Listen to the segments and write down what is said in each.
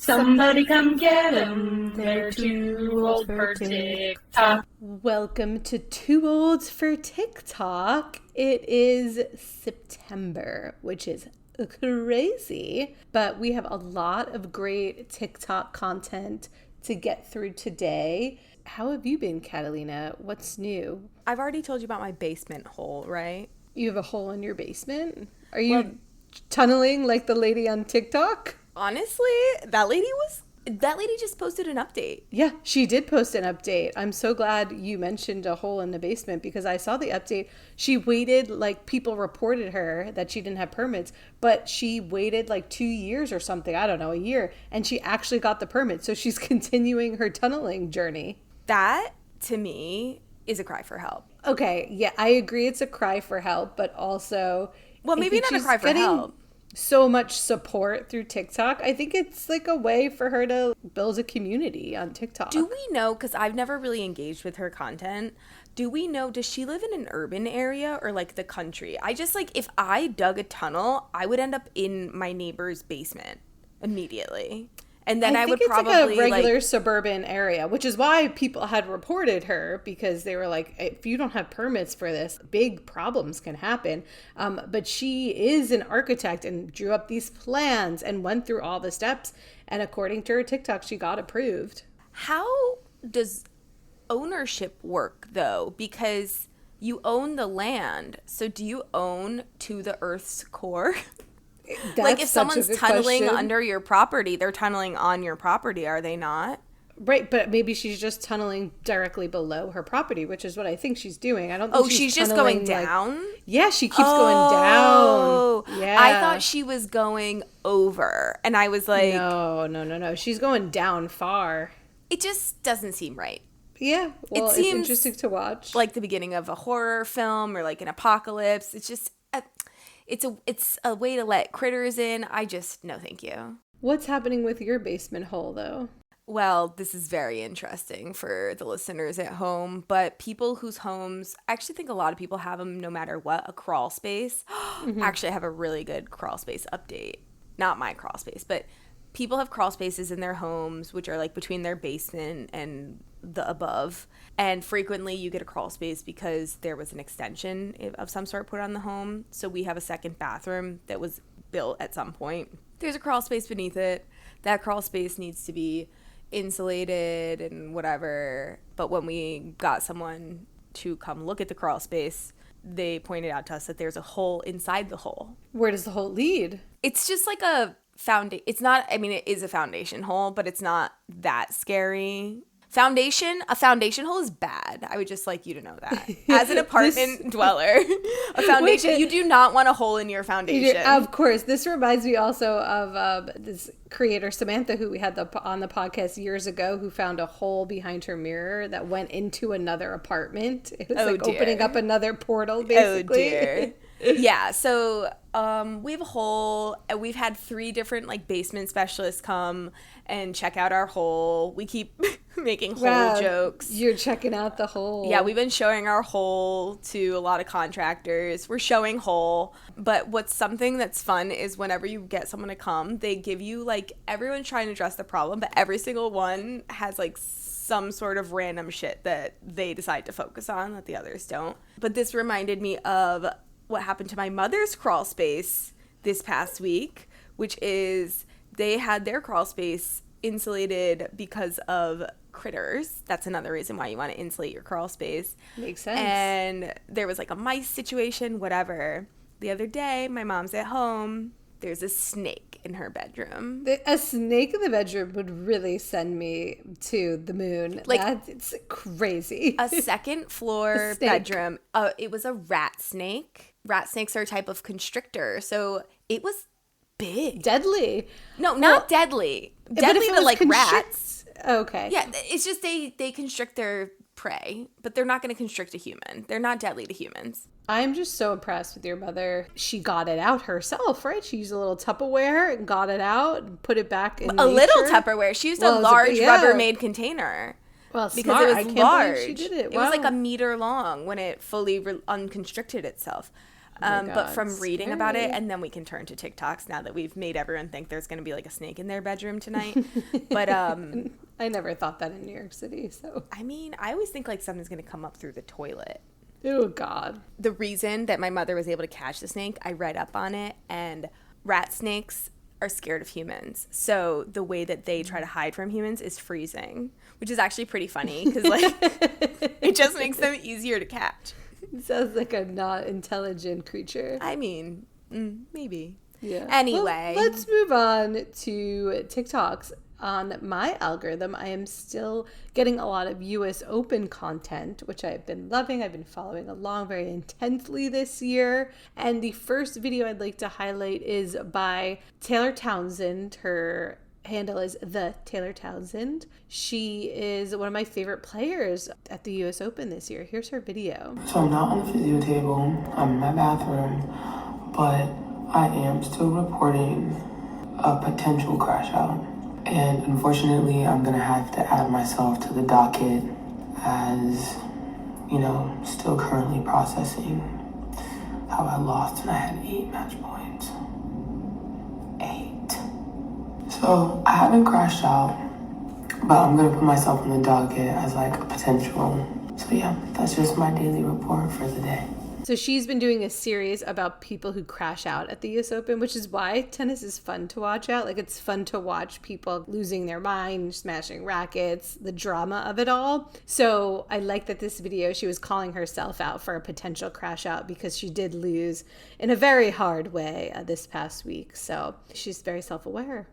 Somebody come get 'em. They're too old for TikTok. Welcome to Too Old for TikTok. It is September, which is crazy, but we have a lot of great TikTok content to get through today. How have you been, Catalina? What's new? I've already told you about my basement hole, right? You have a hole in your basement? Are you tunneling like the lady on TikTok? Honestly, that lady just posted an update. Yeah, she did post an update. I'm so glad you mentioned a hole in the basement because I saw the update. She waited, like, people reported her that she didn't have permits, but she waited like 2 years or something, I don't know, a year, and she actually got the permit. So she's continuing her tunneling journey. That, to me, is a cry for help. Okay, yeah, I agree it's a cry for help, but also... Well, maybe not a cry for help. So much support through TikTok. I think it's like a way for her to build a community on TikTok. Do we know, because I've never really engaged with her content, do we know, does she live in an urban area or like the country? I just, like, if I dug a tunnel, I would end up in my neighbor's basement immediately. And then I would probably, like, a regular suburban area, which is why people had reported her, because they were like, if you don't have permits for this, big problems can happen. But she is an architect and drew up these plans and went through all the steps. And according to her TikTok, she got approved. How does ownership work, though? Because you own the land. So do you own to the Earth's core? That's like, if someone's tunneling question. under your property, they're tunneling on your property, are they not? Right, but maybe she's just tunneling directly below her property, which is what I think she's doing. I don't think she's just going down? Like, yeah, she keeps going down. Yeah. I thought she was going over, and I was like... No. She's going down far. It just doesn't seem right. Yeah, well, it seems it's interesting to watch. Like the beginning of a horror film or like an apocalypse. It's just... It's a way to let critters in. No, thank you. What's happening with your basement hole, though? Well, this is very interesting for the listeners at home, but people whose homes, I actually think a lot of people have them no matter what, a crawl space. Mm-hmm. Actually, I have a really good crawl space update. Not my crawl space, but people have crawl spaces in their homes, which are like between their basement and the above. And frequently you get a crawl space because there was an extension of some sort put on the home. So we have a second bathroom that was built at some point. There's a crawl space beneath it. That crawl space needs to be insulated and whatever. But when we got someone to come look at the crawl space, they pointed out to us that there's a hole inside the hole. Where does the hole lead? It's just like a foundation. It's not, I mean, it is a foundation hole, but it's not that scary. A foundation hole is bad. I would just like you to know that. As an apartment dweller, a foundation, you do not want a hole in your foundation. Of course. This reminds me also of this creator, Samantha, who we had on the podcast years ago, who found a hole behind her mirror that went into another apartment. It was opening up another portal, basically. Oh, dear. Yeah, so we have a hole, and we've had 3 different like basement specialists come and check out our hole. We keep making hole jokes. You're checking out the hole. Yeah, we've been showing our hole to a lot of contractors. We're showing hole. But what's something that's fun is whenever you get someone to come, they give you, like, everyone's trying to address the problem, but every single one has like some sort of random shit that they decide to focus on that the others don't. But this reminded me of what happened to my mother's crawl space this past week, which is they had their crawl space insulated because of critters. That's another reason why you want to insulate your crawl space. Makes sense. And there was like a mice situation, whatever. The other day, my mom's at home. There's a snake in her bedroom. A snake in the bedroom would really send me to the moon. Like, it's crazy. A second floor bedroom. It was a rat snake. Rat snakes are a type of constrictor. So it was big. Deadly. No, not deadly. Deadly to like rats. Okay. Yeah, it's just they constrict their prey, but they're not going to constrict a human. They're not deadly to humans. I'm just so impressed with your mother. She got it out herself, right? She used a little Tupperware and got it out and put it back in nature. Little Tupperware. She used a large Rubbermaid container. Well, because smart. It was large. She did it. It was like a meter long when it fully unconstricted itself. But from reading about it, scary. and then we can turn to TikToks now that we've made everyone think there's going to be like a snake in their bedroom tonight. But I never thought that in New York City, so. I mean, I always think like something's going to come up through the toilet. Oh, God. The reason that my mother was able to catch the snake, I read up on it, and rat snakes are scared of humans. So the way that they try to hide from humans is freezing, which is actually pretty funny because like it just makes them easier to catch. It sounds like a not intelligent creature. I mean, maybe. Yeah. Anyway. Well, let's move on to TikToks. On my algorithm, I am still getting a lot of US Open content, which I've been loving. I've been following along very intensely this year. And the first video I'd like to highlight is by Taylor Townsend. Her handle is the Taylor Townsend. She is one of my favorite players at the US Open this year. Here's her video. So I'm not on the physio table. I'm in my bathroom, but I am still reporting a potential crash out. And unfortunately, I'm gonna have to add myself to the docket as, still currently processing how I lost and I had 8 match points. 8. So I haven't crashed out, but I'm gonna put myself on the docket as like a potential. So yeah, that's just my daily report for the day. So she's been doing a series about people who crash out at the US Open, which is why tennis is fun to watch out. Like, it's fun to watch people losing their mind, smashing rackets, the drama of it all. So I like that this video, she was calling herself out for a potential crash out because she did lose in a very hard way this past week. So she's very self-aware.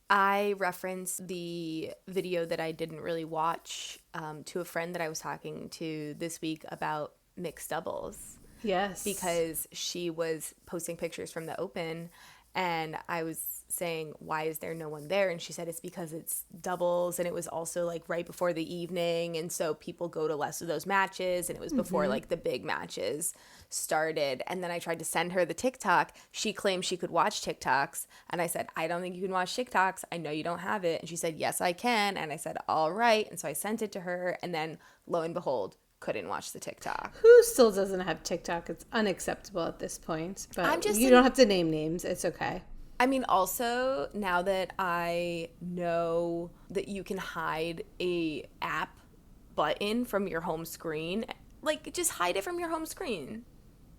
I referenced the video that I didn't really watch to a friend that I was talking to this week about mixed doubles. Yes. Because she was posting pictures from the Open, and I was saying, why is there no one there? And she said it's because it's doubles, and it was also like right before the evening, and so people go to less of those matches, and it was before like the big matches started. And then I tried to send her the TikTok. She claimed she could watch TikToks, and I said, I don't think you can watch TikToks. I know you don't have it. And she said, yes, I can. And I said, all right. And so I sent it to her, and then lo and behold, couldn't watch the TikTok. Who still doesn't have TikTok? It's unacceptable at this point. But you don't have to name names. It's okay. I mean, also, now that I know that you can hide a app button from your home screen, like, just hide it from your home screen.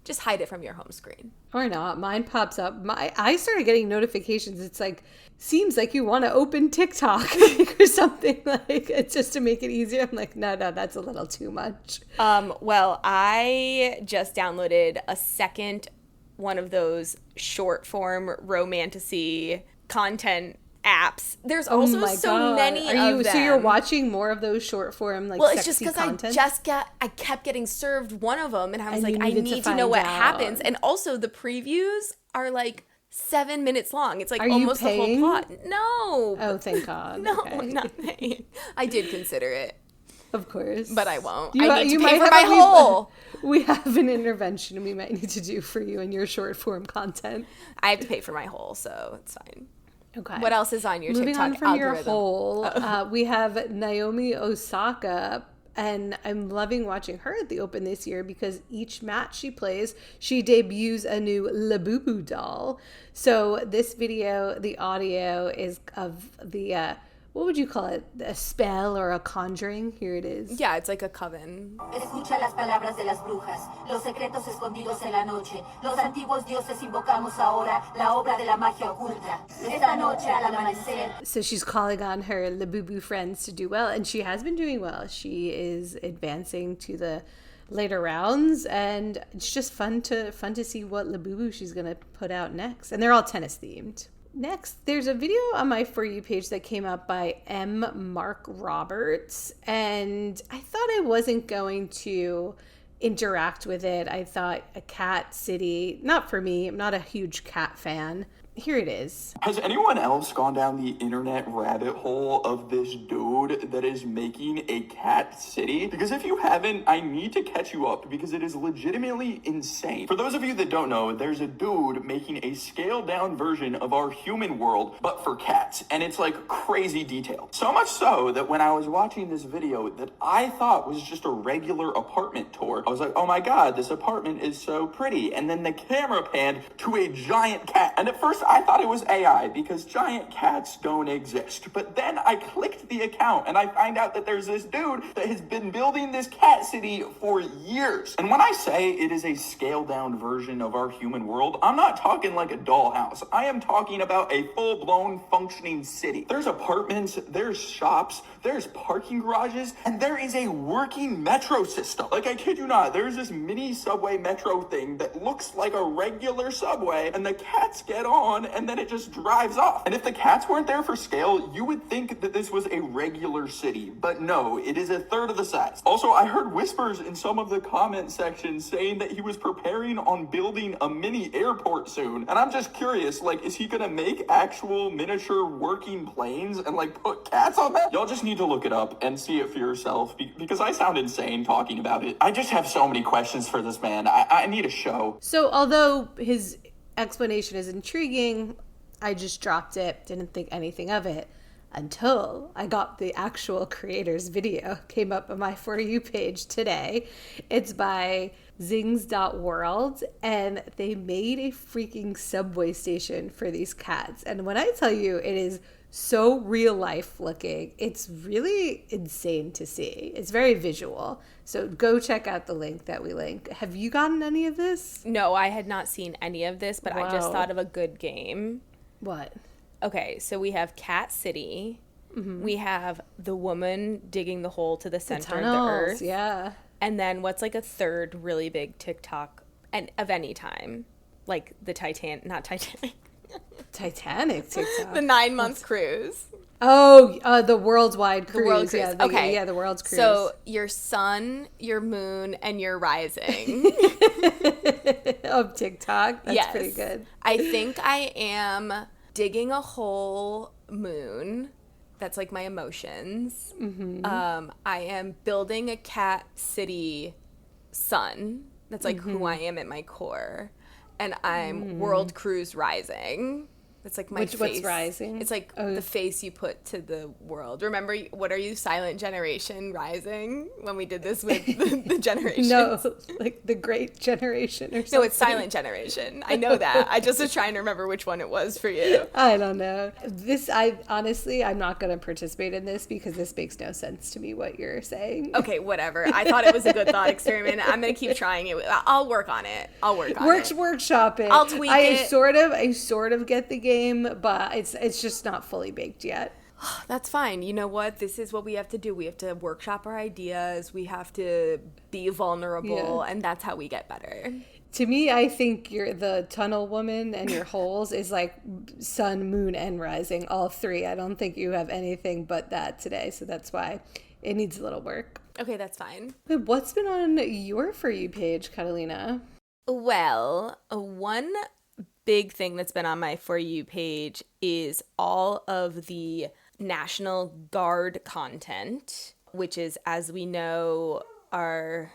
Just hide it from your home screen. Or not. Mine pops up. I started getting notifications. It's like, seems like you want to open TikTok or something. Like, it's just to make it easier. I'm like, no, that's a little too much. Well, I just downloaded a second one of those short form romantasy content apps. There's also many of them. So you're watching more of those short form, like, well, sexy it's just content? because I kept getting served one of them, and I was like, I needed need to to know find what out. happens. And also the previews are like 7 minutes long. It's like Are you almost the whole paying? plot. No. Oh, thank God. No, Okay. I'm not paying. I did consider it, Of course. but I won't. You I need to might pay for have my a- whole. We have an intervention we might need to do for you and your short form content. I have to pay for my whole, so it's fine. Okay. What else is on your Moving TikTok on from algorithm? your whole, we have Naomi Osaka, and I'm loving watching her at the Open this year because each match she plays, she debuts a new Labubu doll. So this video, the audio is of the, what would you call it? A spell or a conjuring? Here it is. Yeah, it's like a coven. Escucha las palabras de las brujas, los secretos escondidos en la noche. Los antiguos dioses invocamos ahora la obra de la magia oculta. Esta noche al amanecer. So she's calling on her Labubu friends to do well, and she has been doing well. She is advancing to the later rounds, and it's just fun to see what Labubu she's gonna put out next. And they're all tennis themed. Next, there's a video on my For You page that came up by M. Mark Roberts, and I thought I wasn't going to interact with it. I thought a cat city, not for me, I'm not a huge cat fan, Here it is. Has anyone else gone down the internet rabbit hole of this dude that is making a cat city? Because if you haven't, I need to catch you up because it is legitimately insane. For those of you that don't know, there's a dude making a scaled down version of our human world, but for cats. And it's like crazy detailed. So much so that when I was watching this video that I thought was just a regular apartment tour, I was like, oh my God, this apartment is so pretty. And then the camera panned to a giant cat. And at first I thought it was AI because giant cats don't exist. But then I clicked the account and I find out that there's this dude that has been building this cat city for years. And when I say it is a scaled down version of our human world, I'm not talking like a dollhouse. I am talking about a full-blown functioning city. There's apartments, there's shops, there's parking garages, and there is a working metro system. Like, I kid you not, there's this mini subway metro thing that looks like a regular subway, and the cats get on and then it just drives off. And if the cats weren't there for scale, you would think that this was a regular city, but no, it is a third of the size. Also, I heard whispers in some of the comment sections saying that he was preparing on building a mini airport soon, and I'm just curious, like, is he gonna make actual miniature working planes and like put cats on them? Y'all just need to look it up and see it for yourself because I sound insane talking about it. I just have so many questions for this man. I need a show. So although his explanation is intriguing, I just dropped it, didn't think anything of it until I got the actual creator's video. Came up on my For You page today. It's by Zings.world, and they made a freaking subway station for these cats. And when I tell you it is so real life looking, it's really insane to see. It's very visual. So go check out the link that we link. Have you gotten any of this? No, I had not seen any of this, but I just Wow. thought of a good game. What? Okay, so we have Cat City. We have the woman digging the hole to the center of the earth. Yeah. And then what's like a third really big TikTok and of any time? Like the Titanic Titanic TikTok. the 9-month cruise. Oh, the worldwide cruise. World cruise. Yeah, Okay. Yeah, the world's cruise. So your sun, your moon, and your rising. of TikTok. That's Yes. pretty good. I think I am digging a hole moon. That's like my emotions. I am building a cat city sun. That's like who I am at my core. And I'm world cruise rising. It's like my What's face. rising? It's like the face you put to the world. Remember, what are you, Silent Generation Rising? When we did this with the generation. No, like the Great Generation or something. No, it's Silent Generation. I know that. I just was trying to remember which one it was for you. I don't know. I'm not going to participate in this because this makes no sense to me what you're saying. Okay, whatever. I thought it was a good thought experiment. I'm going to keep trying it. I'll work on it. Workshop it. I'll tweak it. I sort of get the game, but it's just not fully baked yet. That's fine. You know what? This is what we have to do. We have to workshop our ideas. We have to be vulnerable, and that's how we get better. To me, I think you're the tunnel woman and your holes is like sun, moon, and rising, all three. I don't think you have anything but that today, so that's why it needs a little work. Okay, that's fine. Wait, what's been on your For You page, Catalina? Well, one big thing that's been on my For You page is all of the National Guard content, which is, as we know, our,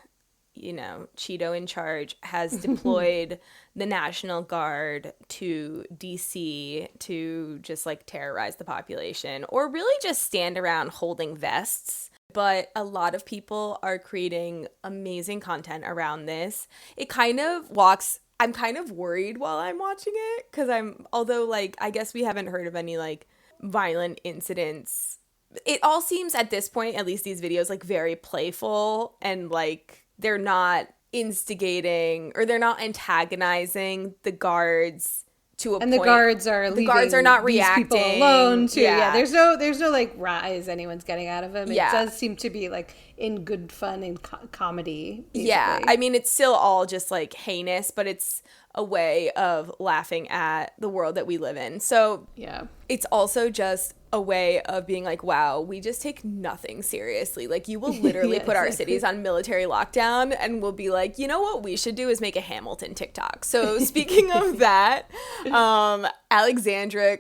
Cheeto in charge has deployed the National Guard to DC to just like terrorize the population or really just stand around holding vests. But a lot of people are creating amazing content around this. It kind of I'm kind of worried while I'm watching it because although like I guess we haven't heard of any like violent incidents. It all seems at this point, at least these videos, like very playful and like they're not instigating or they're not antagonizing the guards to a point. And the guards are leaving guards are not these reacting people alone too. Yeah. There's no like rise anyone's getting out of them. It does seem to be like in good fun and comedy. Basically. Yeah, I mean it's still all just like heinous, but it's a way of laughing at the world that we live in. So Yeah. it's also just a way of being like, wow, we just take nothing seriously. Like, you will literally Yeah, put our exactly. cities on military lockdown, and we'll be like, you know what we should do is make a Hamilton TikTok. So speaking of that, Alexandra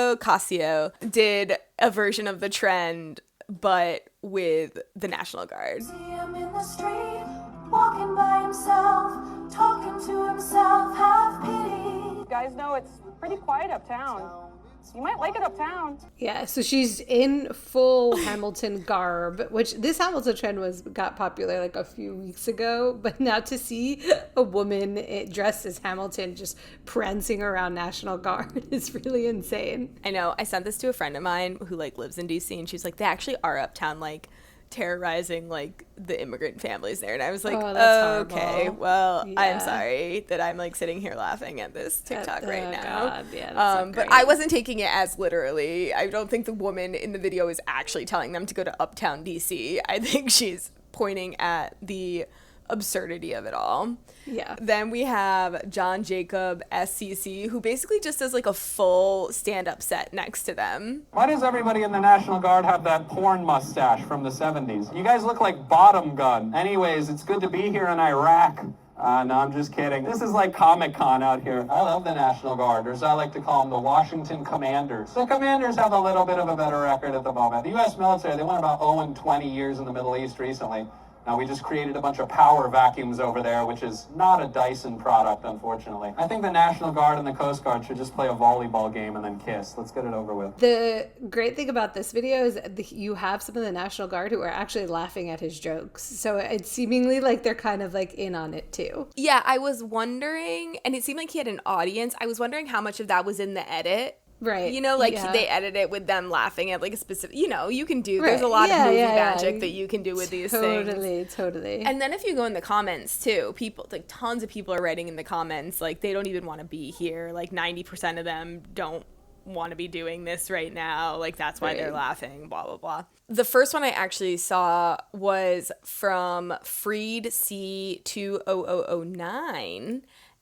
Cascio did a version of the trend, but with the National Guard. See him in the street, walking by himself, talking to himself, have pity. You guys know it's pretty quiet uptown. You might like it uptown. Yeah, so she's in full Hamilton garb, which this Hamilton trend got popular like a few weeks ago, but now to see a woman dressed as Hamilton just prancing around National Guard is really insane. I know. I sent this to a friend of mine who like lives in DC, and she's like, they actually are uptown, like terrorizing like the immigrant families there. And I was like, Oh, that's okay, horrible. well, I'm Yeah. sorry that I'm like sitting here laughing at this TikTok right now. God, yeah, that's not But great. I wasn't taking it as literally. I don't think the woman in the video is actually telling them to go to uptown DC. I think she's pointing at the absurdity of it all. Yeah. Then we have John Jacob SCC, who basically just does like a full stand-up set next to them. Why does everybody in the National Guard have that porn mustache from the 70s? You guys look like Bottom Gun. Anyways, it's good to be here in Iraq. No, I'm just kidding. This is like Comic-Con out here. I love the National Guard, or as I like to call them, the Washington Commanders. The Commanders have a little bit of a better record at the moment. The U.S. military, they went about 0-20 years in the Middle East recently. Now, we just created a bunch of power vacuums over there, which is not a Dyson product, unfortunately. I think the National Guard and the Coast Guard should just play a volleyball game and then kiss. Let's get it over with. The great thing about this video is you have some of the National Guard who are actually laughing at his jokes. So it's seemingly like they're kind of like in on it too. Yeah, I was wondering, and it seemed like he had an audience. I was wondering how much of that was in the edit. Right. You know, like Yeah. they edit it with them laughing at like a specific, you know, you can do, there's a Right. lot Yeah, of movie yeah, yeah. magic that you can do with these things. Totally. And then if you go in the comments too, people, like tons of people are writing in the comments, like they don't even want to be here. Like 90% of them don't want to be doing this right now. Like that's why they're Right. laughing, blah, blah, blah. The first one I actually saw was from Freed C20009.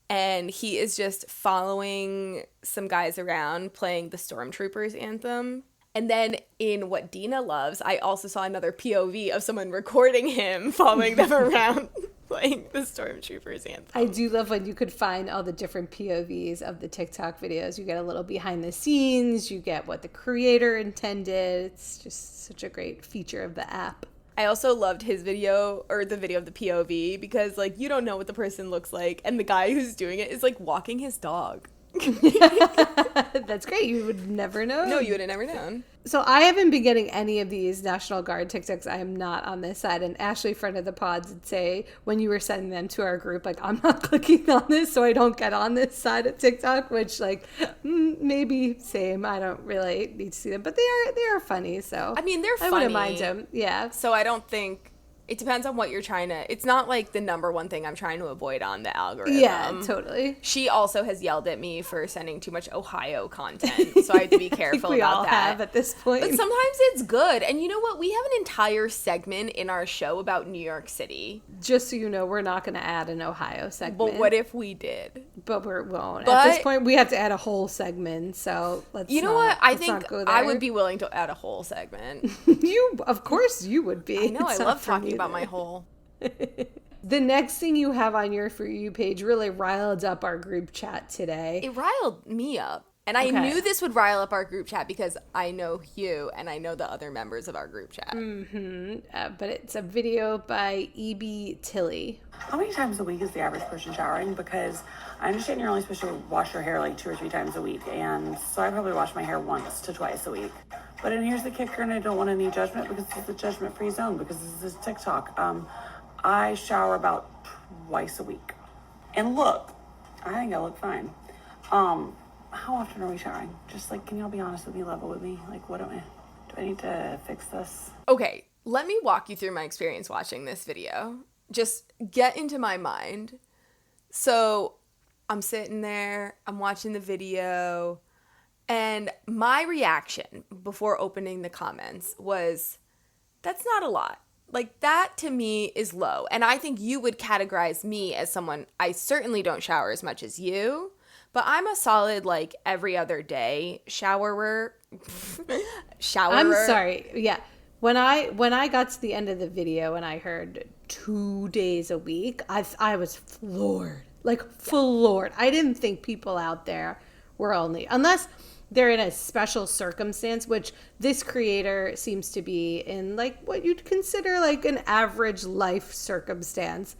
And he is just following some guys around playing the Stormtroopers anthem. And then in What Dina Loves, I also saw another POV of someone recording him following them around playing the Stormtroopers anthem. I do love when you could find all the different POVs of the TikTok videos. You get a little behind the scenes, you get what the creator intended. It's just such a great feature of the app. I also loved his video, or the video of the POV, because like you don't know what the person looks like, and the guy who's doing it is like walking his dog. That's great. You would never know. No, you would have never known. So I haven't been getting any of these National Guard TikToks. I am not on this side. And Ashley, friend of the pod, would say when you were sending them to our group, like, I'm not clicking on this, so I don't get on this side of TikTok, which like maybe same. I don't really need to see them, but they are funny. So I mean, they're I wouldn't funny. mind them. Yeah. So I don't think, it depends on what you're trying to, it's not like the number one thing I'm trying to avoid on the algorithm. Yeah, totally. She also has yelled at me for sending too much Ohio content, so I have to be I think careful we about all that. have at this point. But sometimes it's good. And you know what? We have an entire segment in our show about New York City. Just so you know, we're not going to add an Ohio segment. But what if we did? But we won't. At But- this point, we have to add a whole segment. So let's. You know not- what? I let's think not go I there. would be willing to add a whole segment. You, of course, you would be. I know, I It's not love for talking me about to- my whole. The next thing you have on your For You page really riled up our group chat today. It riled me up. And I Okay. knew this would rile up our group chat because I know Hugh and I know the other members of our group chat. But it's a video by E.B. Tilly. How many times a week is the average person showering? Because I understand you're only supposed to wash your hair like 2 or 3 times a week, and so I probably wash my hair once to twice a week. But and here's the kicker, and I don't want any judgment because this is a judgment-free zone because this is TikTok. I shower about twice a week, and look, I think I look fine. How often are we showering? Just like, can y'all be honest with me, level with me? Like, what do I need to fix this? Okay, let me walk you through my experience watching this video. Just get into my mind. So I'm sitting there, I'm watching the video, and my reaction before opening the comments was, that's not a lot. Like, that to me is low. And I think you would categorize me as someone, I certainly don't shower as much as you, but I'm a solid, like, every other day showerer. I'm sorry. Yeah. When I got to the end of the video and I heard 2 days a week, I was floored. Like, floored. I didn't think people out there were only, unless they're in a special circumstance, which this creator seems to be in, like, what you'd consider like an average life circumstance.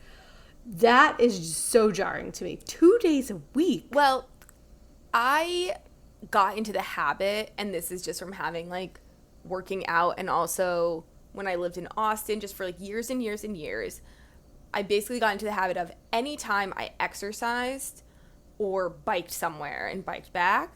That is just so jarring to me. 2 days a week. Well, I got into the habit, and this is just from having, like, working out, and also when I lived in Austin just for, like, years and years and years, I basically got into the habit of anytime I exercised or biked somewhere and biked back,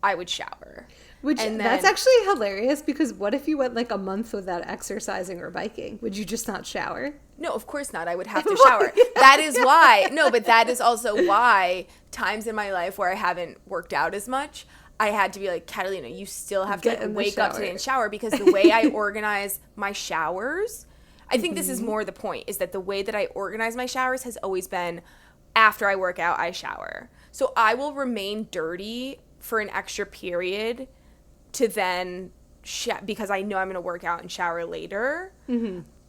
I would shower. That's actually hilarious, because what if you went like a month without exercising or biking? Would you just not shower? No, of course not. I would have to shower. That is why. No, but that is also why times in my life where I haven't worked out as much, I had to be like, Catalina, you still have to wake up today and shower, because the way I organize my showers, I think this is more the point, is that the way that I organize my showers has always been after I work out, I shower. So I will remain dirty for an extra period to then because I know I'm going to work out and shower later,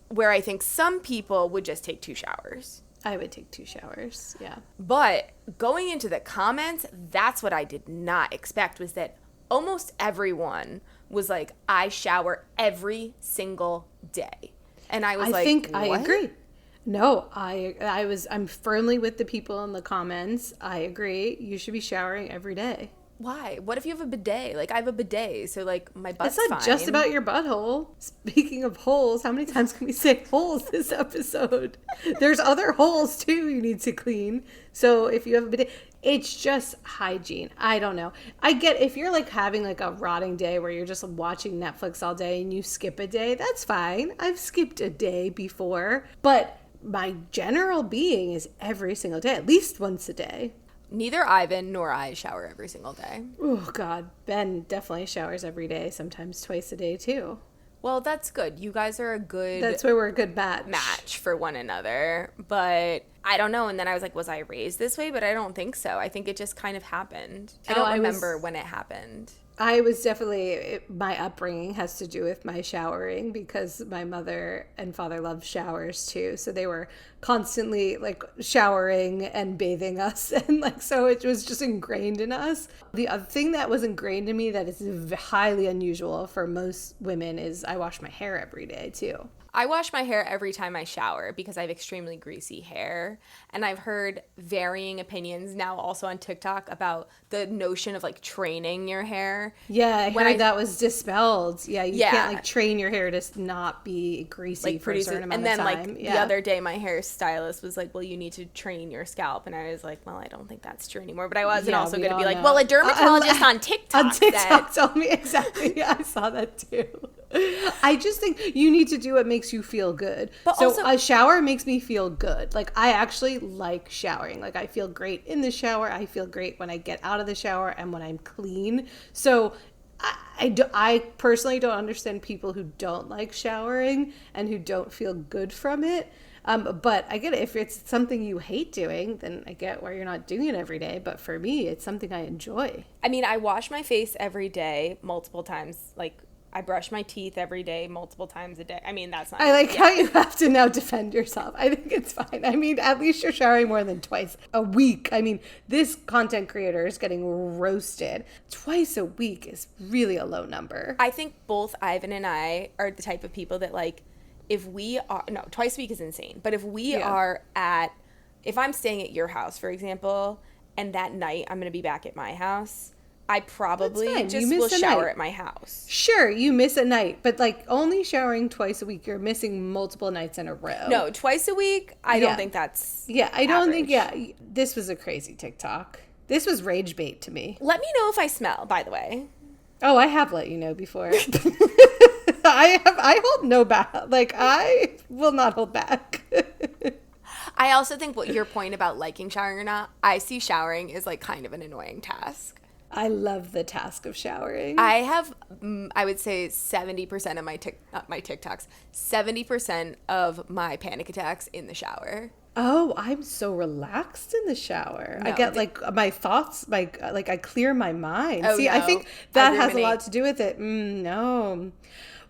where I think some people would just take 2 showers. I would take 2 showers, yeah. But going into the comments, that's what I did not expect, was that almost everyone was like, I shower every single day. And I was like, what? I agree. No, I'm firmly with the people in the comments. I agree. You should be showering every day. Why? What if you have a bidet? Like, I have a bidet, so, like, my butt's fine. It's not just about your butthole. Speaking of holes, how many times can we say holes this episode? There's other holes, too, you need to clean. So if you have a bidet, it's just hygiene. I don't know. I get if you're, like, having, like, a rotting day where you're just watching Netflix all day and you skip a day, that's fine. I've skipped a day before. But my general being is every single day, at least once a day. Neither Ivan nor I shower every single day. Oh, God. Ben definitely showers every day, sometimes twice a day, too. Well, that's good. You guys are a good... That's why we're a good match for one another. But I don't know. And then I was like, was I raised this way? But I don't think so. I think it just kind of happened. I don't remember when it happened. I was definitely, my upbringing has to do with my showering, because my mother and father loved showers too. So they were constantly like showering and bathing us. And like, so it was just ingrained in us. The other thing that was ingrained in me that is highly unusual for most women is I wash my hair every day too. I wash my hair every time I shower because I have extremely greasy hair. And I've heard varying opinions now also on TikTok about the notion of like training your hair. Yeah, I heard that was dispelled. Yeah, you can't like train your hair to not be greasy for a certain amount of time. And then like the other day my hairstylist was like, well, you need to train your scalp. And I was like, well, I don't think that's true anymore. But I wasn't also going to be like, well, a dermatologist on TikTok told me exactly. Yeah, I saw that too. I just think you need to do what makes you feel good. But so also, a shower makes me feel good. Like, I actually like showering. Like, I feel great in the shower. I feel great when I get out of the shower and when I'm clean. So I personally don't understand people who don't like showering and who don't feel good from it. But I get it. If it's something you hate doing, then I get why you're not doing it every day. But for me, it's something I enjoy. I mean, I wash my face every day, multiple times. Like, I brush my teeth every day, multiple times a day. I mean, that's not... I like how you have to now defend yourself. I think it's fine. I mean, at least you're showering more than twice a week. I mean, this content creator is getting roasted. Twice a week is really a low number. I think both Ivan and I are the type of people that, like, if we are... No, twice a week is insane. But if we are at... If I'm staying at your house, for example, and that night I'm going to be back at my house... I probably just will shower at my house. Sure, you miss a night, but like only showering twice a week, you're missing multiple nights in a row. No, twice a week, I don't think that's I don't think, this was a crazy TikTok. This was rage bait to me. Let me know if I smell, by the way. Oh, I have let you know before. I hold no back. Like, I will not hold back. I also think what your point about liking showering or not, I see showering is like kind of an annoying task. I love the task of showering. I have, I would say 70% of my TikToks, 70% of my panic attacks in the shower. Oh, I'm so relaxed in the shower. I No, get like my thoughts, like I clear my mind. Oh, See, I no. think that has a lot to do with it. No.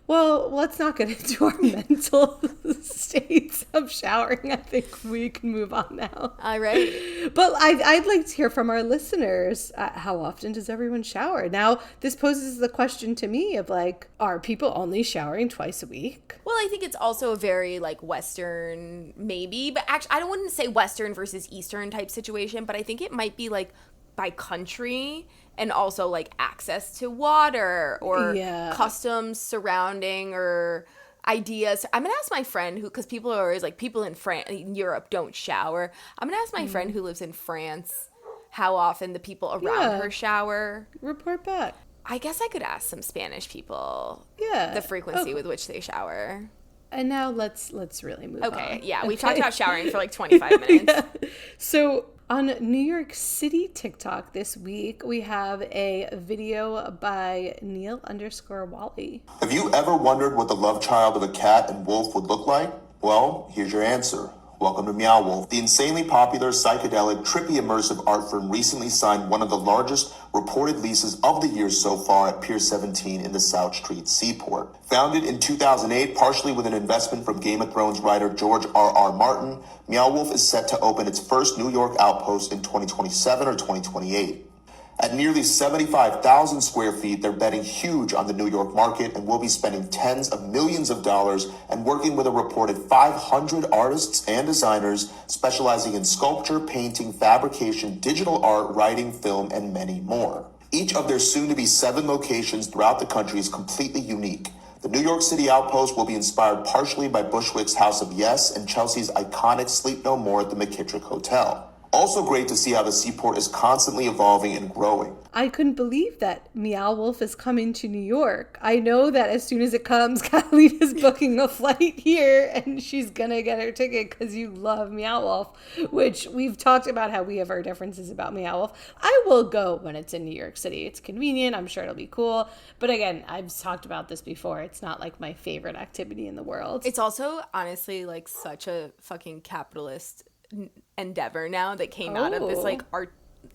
Well, let's not get into our mental states of showering. I think we can move on now. All right. But I'd like to hear from our listeners. How often does everyone shower? Now, this poses the question to me of like, are people only showering twice a week? Well, I think it's also a very like Western, maybe, but actually, I wouldn't say Western versus Eastern type situation, but I think it might be like by country and also like access to water or customs surrounding or ideas. I'm gonna ask my friend who, because people are always like, people in Europe don't shower. I'm gonna ask my friend who lives in France how often the people around her shower. Report back. I guess I could ask some Spanish people the frequency with which they shower. And now let's really move on. Okay, yeah, we talked about showering for like 25 minutes. So on New York City TikTok this week, we have a video by Neil_Wally. Have you ever wondered what the love child of a cat and wolf would look like? Well, here's your answer. Welcome to Meow Wolf. The insanely popular, psychedelic, trippy, immersive art firm recently signed one of the largest reported leases of the year so far at Pier 17 in the South Street Seaport. Founded in 2008, partially with an investment from Game of Thrones writer George R.R. Martin, Meow Wolf is set to open its first New York outpost in 2027 or 2028. At nearly 75,000 square feet, they're betting huge on the New York market and will be spending tens of millions of dollars and working with a reported 500 artists and designers specializing in sculpture, painting, fabrication, digital art, writing, film, and many more. Each of their soon-to-be 7 locations throughout the country is completely unique. The New York City outpost will be inspired partially by Bushwick's House of Yes and Chelsea's iconic Sleep No More at the McKittrick Hotel. Also great to see how the seaport is constantly evolving and growing. I couldn't believe that Meow Wolf is coming to New York. I know that as soon as it comes, Kathleen is booking a flight here and she's gonna get her ticket because you love Meow Wolf, which we've talked about how we have our differences about Meow Wolf. I will go when it's in New York City. It's convenient. I'm sure it'll be cool. But again, I've talked about this before. It's not like my favorite activity in the world. It's also honestly like such a fucking capitalist endeavor now that came out of this like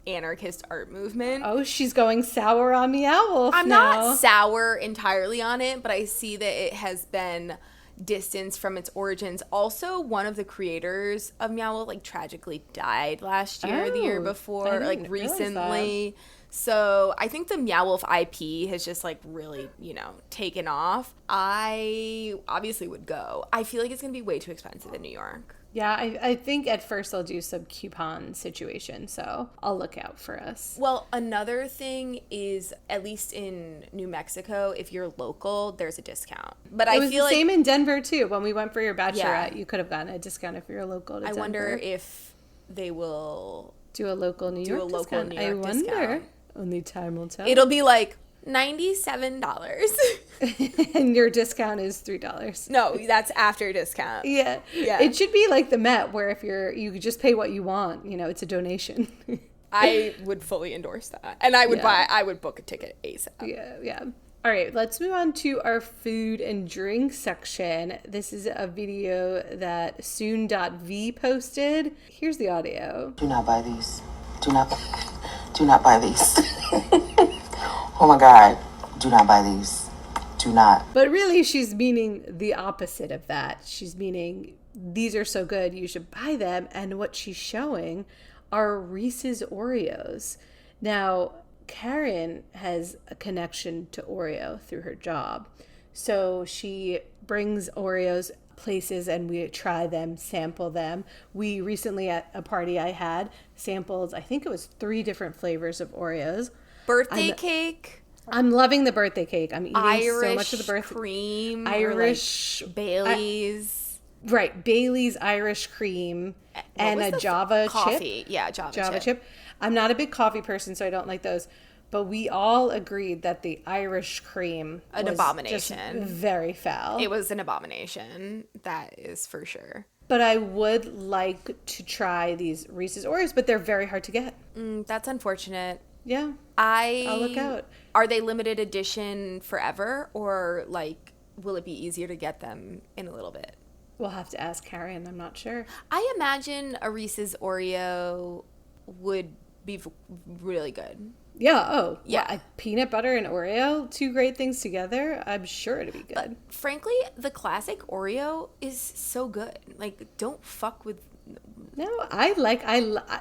anarchist art movement. Oh, she's going sour on Meow Wolf. I'm now. not sour entirely on it, but I see that it has been distanced from its origins. Also, one of the creators of Meow Wolf like tragically died last year, the year before, like recently. So I think the Meow Wolf IP has just like really, taken off. I obviously would go. I feel like it's gonna be way too expensive in New York. Yeah, I think at first I'll do some coupon situation, so I'll look out for us. Well, another thing is, at least in New Mexico, if you're local, there's a discount. But it was the same in Denver, too. When we went for your bachelorette, you could have gotten a discount if you're local to Denver. I wonder if they will do a local New York discount. I wonder. Only time will tell. It'll be like $97. And your discount is $3. No, that's after discount. Yeah. It should be like the Met, where if you just pay what you want, it's a donation. I would fully endorse that. And I would book a ticket ASAP. Yeah. All right, let's move on to our food and drink section. This is a video that soon.v posted. Here's the audio. Do not buy these. Do not buy these. Oh my God, do not buy these. Do not. But really, she's meaning the opposite of that. She's meaning these are so good, you should buy them. And what she's showing are Reese's Oreos. Now, Karen has a connection to Oreo through her job. So she brings Oreos places and we try them, sample them. We recently at a party I had sampled, I think it was 3 different flavors of Oreos. Birthday cake. I'm loving the birthday cake. I'm eating Irish so much of the birthday cream. Irish Bailey's. Right, Bailey's Irish cream and a Java coffee. chip. Yeah, Java chip. I'm not a big coffee person, so I don't like those. But we all agreed that the Irish cream was abomination. Just very foul. It was an abomination. That is for sure. But I would like to try these Reese's Oreos, but they're very hard to get. That's unfortunate. Yeah. I'll look out. Are they limited edition forever, or like will it be easier to get them in a little bit? We'll have to ask Karen. I'm not sure. I imagine a Reese's Oreo would be really good. Yeah. Oh, yeah. Well, peanut butter and Oreo, 2 great things together. I'm sure it'd be good. But frankly, the classic Oreo is so good. Like, don't fuck with. No,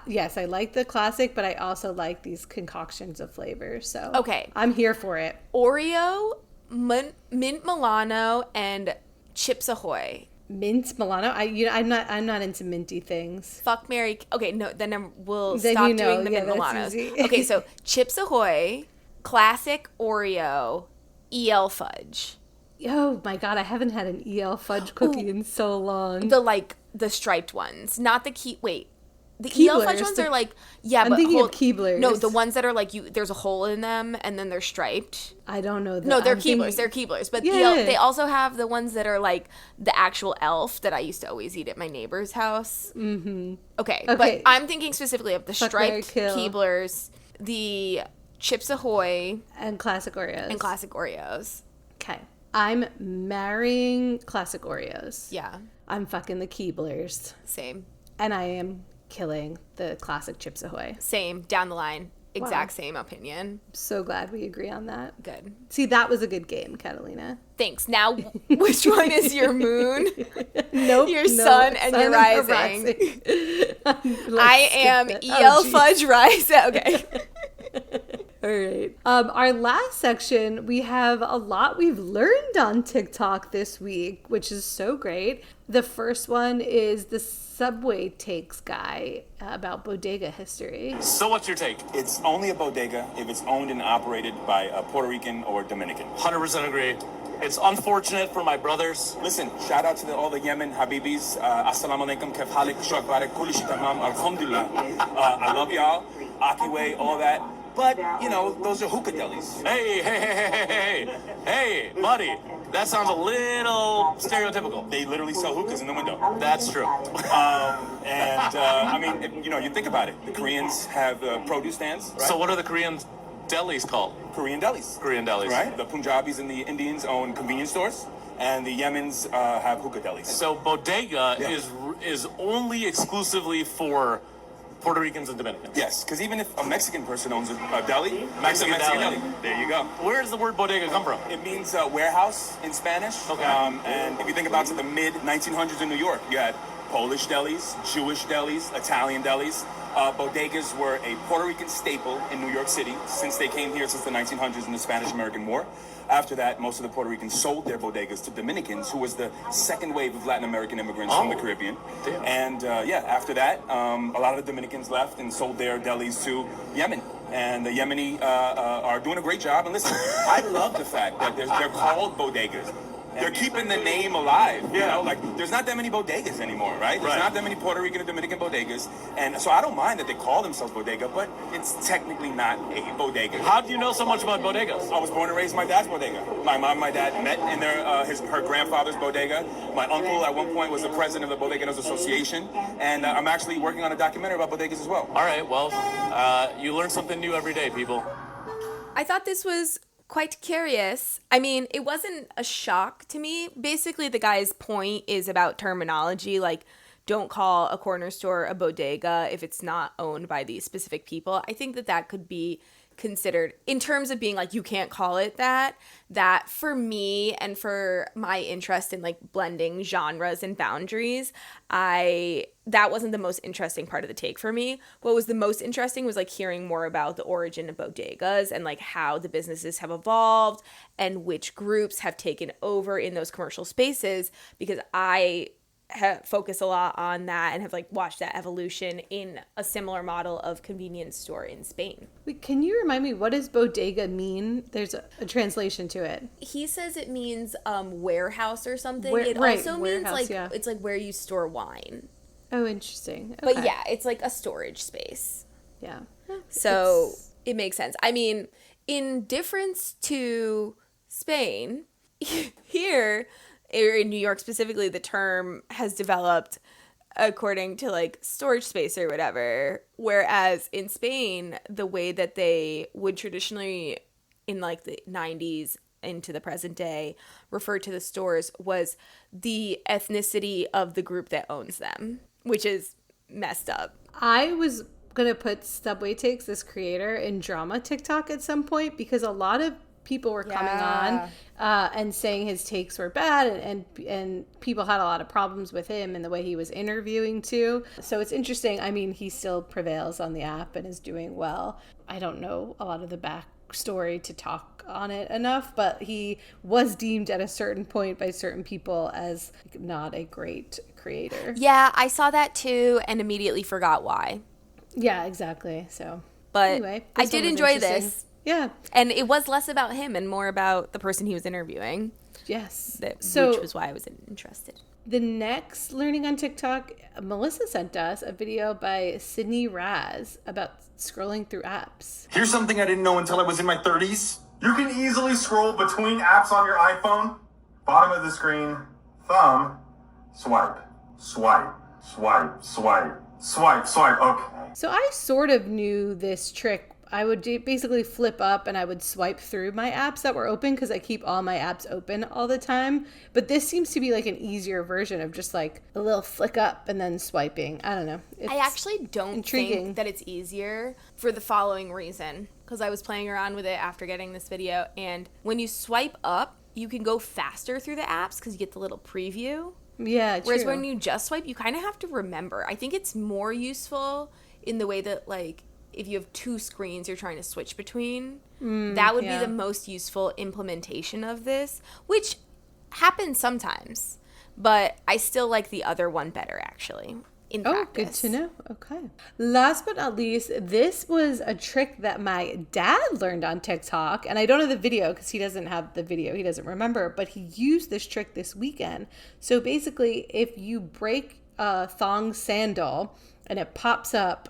yes, I like the classic, but I also like these concoctions of flavors. So okay, I'm here for it. Oreo, mint Milano, and Chips Ahoy. Mint Milano. I'm not into minty things. Fuck, Mary. Okay, no, then we'll stop doing the mint Milanos. Okay, so Chips Ahoy, classic Oreo, EL fudge. Oh my god, I haven't had an EL fudge cookie in so long. The striped ones, not the the Keeblers. EL fudge ones are like, I'm thinking of Keeblers. No, the ones that are like there's a hole in them and then they're striped. I don't know. No, they're Keeblers. They're Keeblers. But they also have the ones that are like the actual elf that I used to always eat at my neighbor's house. Mm-hmm. Okay, but I'm thinking specifically of the striped Keeblers, the Chips Ahoy, and classic Oreos. Okay. I'm marrying classic Oreos. Yeah. I'm fucking the Keeblers. Same. And I am killing the classic Chips Ahoy. Same. Down the line. Exact same opinion. So glad we agree on that. Good. See, that was a good game, Catalina. Thanks. Now, which one is your moon? Nope. Your sun and your rising. I am EL Fudge Rising. Okay. All right. Our last section, we have a lot we've learned on TikTok this week, which is so great. The first one is the Subway Takes guy about bodega history. So what's your take? It's only a bodega if it's owned and operated by a Puerto Rican or Dominican. 100% agree. It's unfortunate for my brothers. Listen, shout out to all the Yemen Habibis. Assalamu alaikum, kef halik, shakbarak, kulish tamam, alhamdulillah. I love y'all. Akiway, all that. But, you know, those are hookah delis. Hey, buddy. That sounds a little stereotypical. They literally sell hookahs in the window. That's true. I mean, you know, you think about it. The Koreans have produce stands, right? So what are the Korean delis called? Korean delis. Korean delis. Right? The Punjabis and the Indians own convenience stores, and the Yemens have hookah delis. So bodega is only exclusively for Puerto Ricans and Dominicans. Yes, because even if a Mexican person owns a deli, Mexican deli. There you go. Where does the word bodega come from? It means warehouse in Spanish. Okay. And if you think about to the mid-1900s in New York, you had Polish delis, Jewish delis, Italian delis. Bodegas were a Puerto Rican staple in New York City since they came here since the 1900s in the Spanish-American War. After that, most of the Puerto Ricans sold their bodegas to Dominicans, who was the second wave of Latin American immigrants from the Caribbean. Damn. And after that, a lot of the Dominicans left and sold their delis to Yemen. And the Yemeni are doing a great job. And listen, I love the fact that they're called bodegas. They're keeping the name alive. You know, like there's not that many bodegas anymore, right? There's not that many Puerto Rican and Dominican bodegas, and so I don't mind that they call themselves bodega, but it's technically not a bodega. How do you know so much about bodegas? I was born and raised in my dad's bodega. My mom and my dad met in her grandfather's bodega. My uncle at one point was the president of the Bodeganos Association, and I'm actually working on a documentary about bodegas as well. All right, well, you learn something new every day, people. I thought this was quite curious. I mean, it wasn't a shock to me. Basically, the guy's point is about terminology, like don't call a corner store a bodega if it's not owned by these specific people. I think that could be considered in terms of being like, you can't call it that for me and for my interest in like blending genres and boundaries, that wasn't the most interesting part of the take for me. What was the most interesting was like hearing more about the origin of bodegas and like how the businesses have evolved and which groups have taken over in those commercial spaces, because I focus a lot on that and have like watched that evolution in a similar model of convenience store in Spain. Wait, can you remind me, what does bodega mean? There's a translation to it. He says it means warehouse or something. It right, also means like it's like where you store wine. Oh, interesting. Okay. But yeah, it's like a storage space. Yeah. So it makes sense. I mean, in difference to Spain, here, or in New York specifically, the term has developed according to like storage space or whatever. Whereas in Spain, the way that they would traditionally in like the 90s into the present day refer to the stores was the ethnicity of the group that owns them, which is messed up. I was going to put Subway Takes, this creator, in drama TikTok at some point because a lot of people were coming on and saying his takes were bad and people had a lot of problems with him and the way he was interviewing too. So it's interesting. I mean, he still prevails on the app and is doing well. I don't know a lot of the backstory to talk on it enough, but he was deemed at a certain point by certain people as not a great creator. Yeah, I saw that too and immediately forgot why. Yeah, exactly. So, but anyway, I did enjoy this. Yeah. And it was less about him and more about the person he was interviewing. Yes. Which was why I was interested. The next Learning on TikTok, Melissa sent us a video by Sydney Raz about scrolling through apps. Here's something I didn't know until I was in my 30s. You can easily scroll between apps on your iPhone. Bottom of the screen, thumb, swipe, swipe, swipe, swipe, swipe, swipe. Okay. So I sort of knew this trick. I would basically flip up and I would swipe through my apps that were open because I keep all my apps open all the time. But this seems to be like an easier version of just like a little flick up and then swiping. I don't know. It's I actually don't intriguing. think that it's easier for the following reason. Because I was playing around with it after getting this video. And when you swipe up, you can go faster through the apps because you get the little preview. Yeah, Whereas true. when you just swipe, you kind of have to remember. I think it's more useful in the way that like if you have two screens you're trying to switch between, that would be the most useful implementation of this, which happens sometimes, but I still like the other one better actually in practice. Good to know. Okay. Last but not least, this was a trick that my dad learned on TikTok, and I don't have the video because he doesn't have the video. He doesn't remember, but he used this trick this weekend. So basically, if you break a thong sandal and it pops up,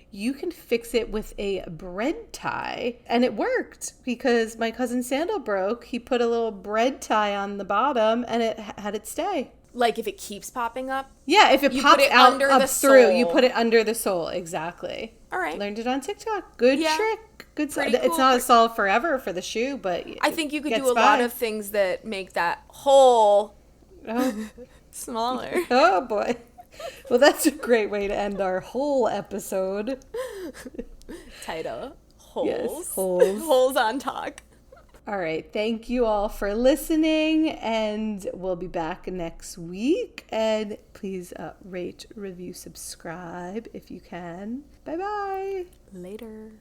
you can fix it with a bread tie. And it worked because my cousin's sandal broke. He put a little bread tie on the bottom and it had it stay. Like if it keeps popping up? Yeah, if it you pops put it out under up the through, sole. you put it under the sole. Exactly. All right. Learned it on TikTok. Good trick. Good. Pretty It's cool. not a solve forever for the shoe, but I think you could gets do a by. lot of things that make that hole smaller. Oh boy. Well, that's a great way to end our whole episode. Title. Holes. Yes, holes. Holes on talk. All right. Thank you all for listening, and we'll be back next week. And please rate, review, subscribe if you can. Bye-bye. Later.